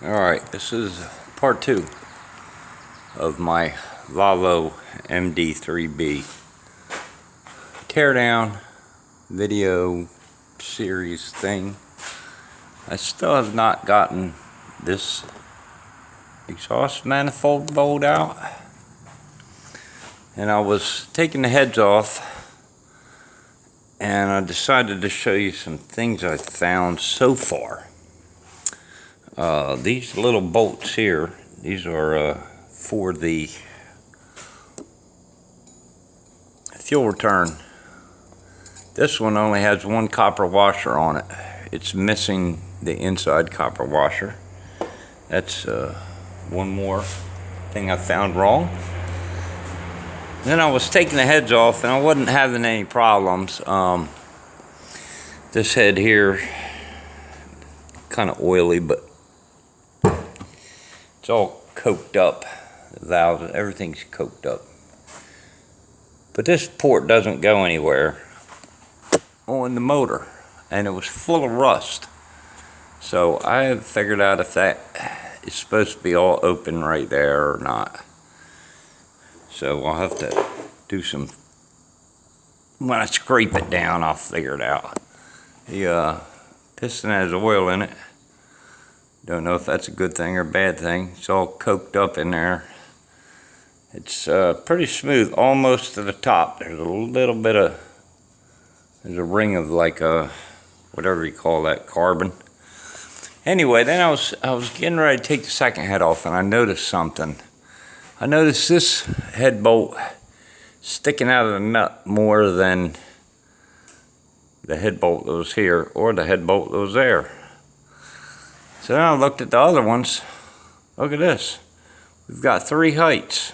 Alright, this is part 2 of my Volvo md3b teardown video series thing. I still have not gotten this exhaust manifold bolt out, and I was taking the heads off and I decided to show you some things I found so far. These little bolts here, these are for the fuel return. This one only has one copper washer on it. It's missing the inside copper washer. That's one more thing I found wrong. Then I was taking the heads off and I wasn't having any problems. This head here, kind of oily, but it's all coked up. The valves, everything's coked up. But this port doesn't go anywhere on the motor, and it was full of rust. So I have figured out if that is supposed to be all open right there or not. So I'll have to do some, when I scrape it down, I'll figure it out. The piston has oil in it. Don't know if that's a good thing or a bad thing. It's all coked up in there. It's pretty smooth, almost to the top. There's a little bit of, there's a ring of like a, whatever you call that, carbon. Anyway, then I was getting ready to take the second head off, and I noticed something. I noticed this head bolt sticking out of the nut more than the head bolt that was here or the head bolt that was there. So then I looked at the other ones. Look at this. We've got 3 heights.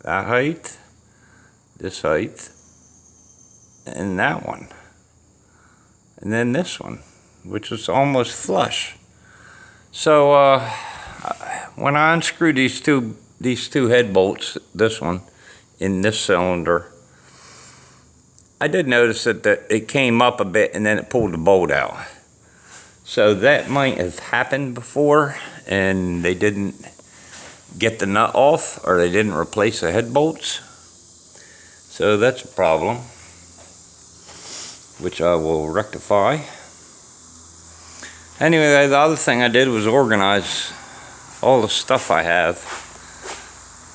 That height, this height, and that one. And then this one, which is almost flush. So when I unscrewed these two head bolts, this one in this cylinder, I did notice that it came up a bit and then it pulled the bolt out. So that might have happened before and they didn't get the nut off, or they didn't replace the head bolts. So that's a problem, which I will rectify. Anyway, the other thing I did was organize all the stuff I have.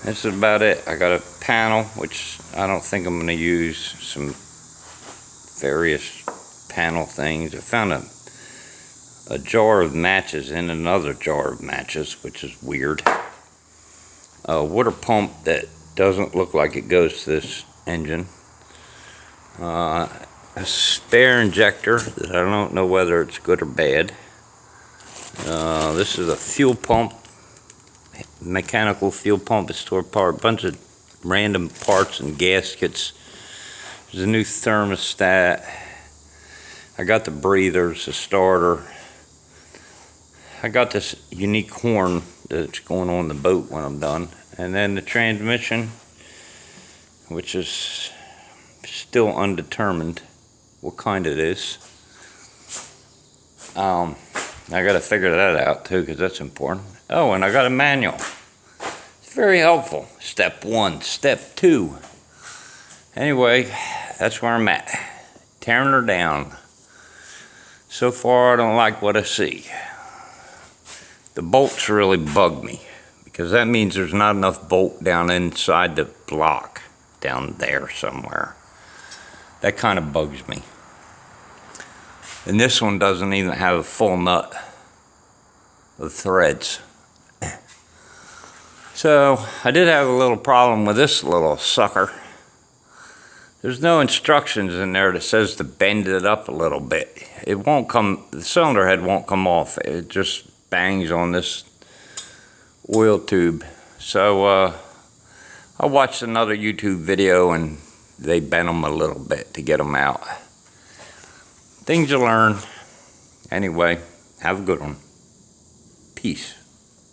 This is about it. I got a panel, which I don't think I'm going to use, some various panel things. I found a jar of matches in another jar of matches, which is weird. A water pump that doesn't look like it goes to this engine. A spare injector that I don't know whether it's good or bad. This is a fuel pump, mechanical fuel pump. It's tore apart, a bunch of random parts and gaskets. There's a new thermostat. I got the breathers, the starter. I got this unique horn that's going on the boat when I'm done. And then the transmission, which is still undetermined what kind it is. I got to figure that out too, because that's important. Oh, and I got a manual. It's very helpful. Step 1, step 2. Anyway, that's where I'm at. Tearing her down. So far, I don't like what I see. The bolts really bug me, because that means there's not enough bolt down inside the block down there somewhere. That kind of bugs me. And this one doesn't even have a full nut of threads. So I did have a little problem with this little sucker. There's no instructions in there that says to bend it up a little bit. It won't come, the cylinder head won't come off. It just bangs on this oil tube. So I watched another YouTube video and they bent them a little bit to get them out. Things you learn. Anyway, have a good one. Peace.